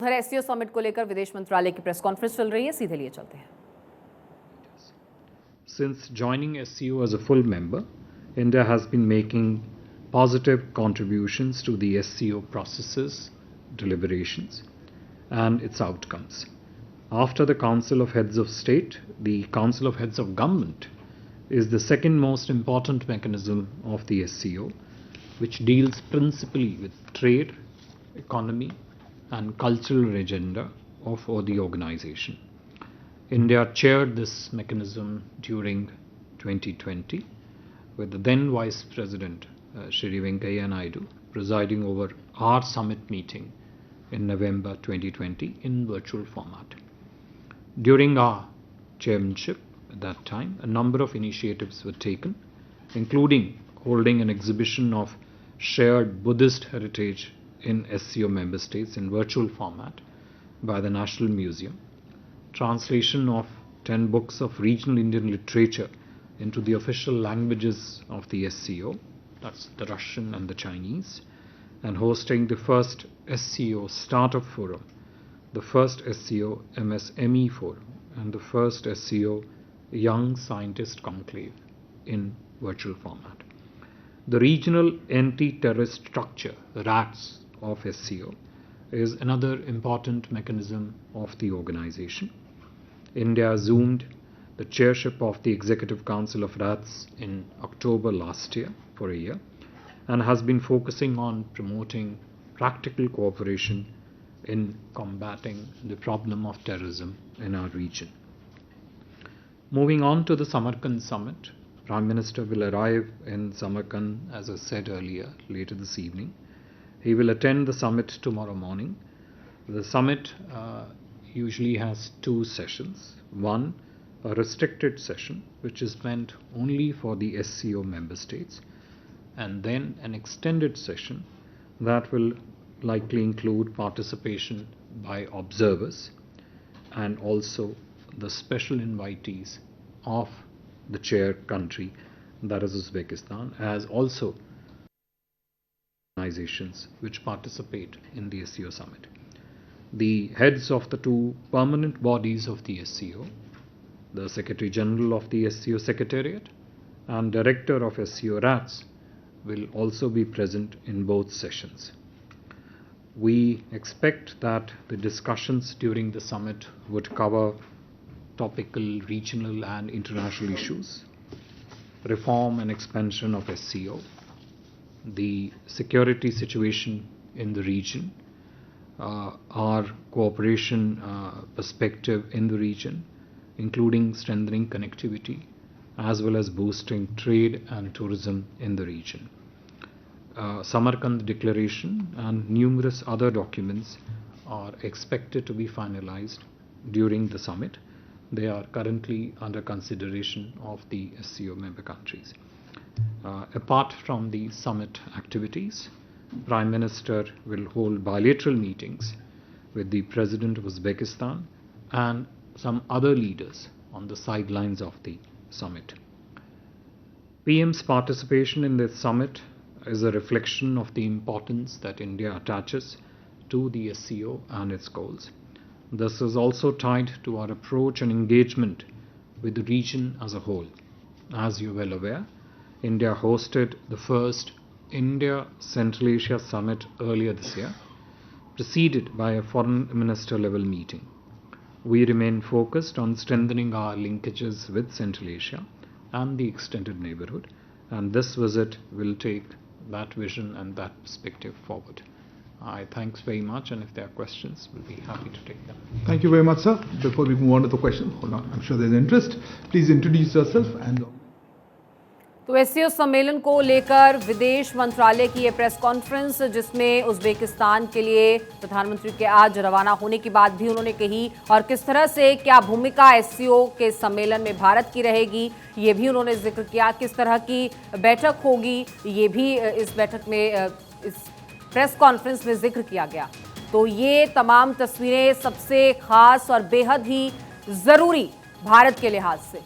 उधर SCO summit को लेकर विदेश मंत्रालय की प्रेस कॉन्फ्रेंस चल रही है, सीधे लिए चलते हैं। Since joining SCO as a full member, India has been making positive contributions to the SCO processes, deliberations, and its outcomes. After the Council of Heads of State, the Council of Heads of Government is the second most important mechanism of the SCO, which deals principally with trade, economy, and cultural agenda of the organization. India chaired this mechanism during 2020 with the then Vice President Shri Venkaiah Naidu presiding over our summit meeting in November 2020 in virtual format. During our chairmanship at that time, a number of initiatives were taken, including holding an exhibition of shared Buddhist heritage in SCO member states in virtual format by the National Museum, translation of 10 books of regional Indian literature into the official languages of the SCO, that's the Russian and the Chinese, and hosting the first SCO Startup Forum, the first SCO MSME Forum, and the first SCO Young Scientist Conclave in virtual format. The regional anti-terrorist structure, the RATS of SCO, is another important mechanism of the organization. India assumed the chairship of the Executive Council of RATS in October last year for a year and has been focusing on promoting practical cooperation in combating the problem of terrorism in our region. Moving on to the Samarkand summit, Prime Minister will arrive in Samarkand, as I said earlier, later this evening. He will attend the summit tomorrow morning. The summit usually has two sessions. One, a restricted session, which is meant only for the SCO member states, and then an extended session that will likely include participation by observers and also the special invitees of the chair country, that is Uzbekistan, as also organizations which participate in the SCO summit. The heads of the two permanent bodies of the SCO, the Secretary General of the SCO Secretariat and Director of SCO RATS, will also be present in both sessions. We expect that the discussions during the summit would cover topical, regional and international issues, reform and expansion of SCO, the security situation in the region, our cooperation perspective in the region, including strengthening connectivity, as well as boosting trade and tourism in the region. Samarkand Declaration and numerous other documents are expected to be finalized during the summit. They are currently under consideration of the SCO member countries. Apart from the summit activities, Prime Minister will hold bilateral meetings with the President of Uzbekistan and some other leaders on the sidelines of the summit. PM's participation in this summit is a reflection of the importance that India attaches to the SCO and its goals. This is also tied to our approach and engagement with the region as a whole. As you are well aware, India hosted the first India Central Asia Summit earlier this year, preceded by a foreign minister level meeting. We remain focused on strengthening our linkages with Central Asia and the extended neighborhood, and this visit will take that vision and that perspective forward. I thanks very much, and if there are questions, we'll be happy to take them. Thank you very much, sir. Before we move on to the question, hold on, I'm sure there's interest. Please introduce yourself and. तो SCO सम्मेलन को लेकर विदेश मंत्रालय की ये press conference, जिसमें Uzbekistan के लिए प्रधानमंत्री के आज रवाना होने की बात भी उन्होंने कही, और किस तरह से क्या भूमिका एससीओ के सम्मेलन में भारत की रहेगी ये भी उन्होंने जिक्र किया। किस तरह की बैठक होगी ये भी इस बैठक में, इस प्रेस कॉन्फ्रेंस में जिक्र किया गया। तो ये तमाम तस्वीरें सबसे खास और बेहद ही ज़रूरी भारत के लिहाज से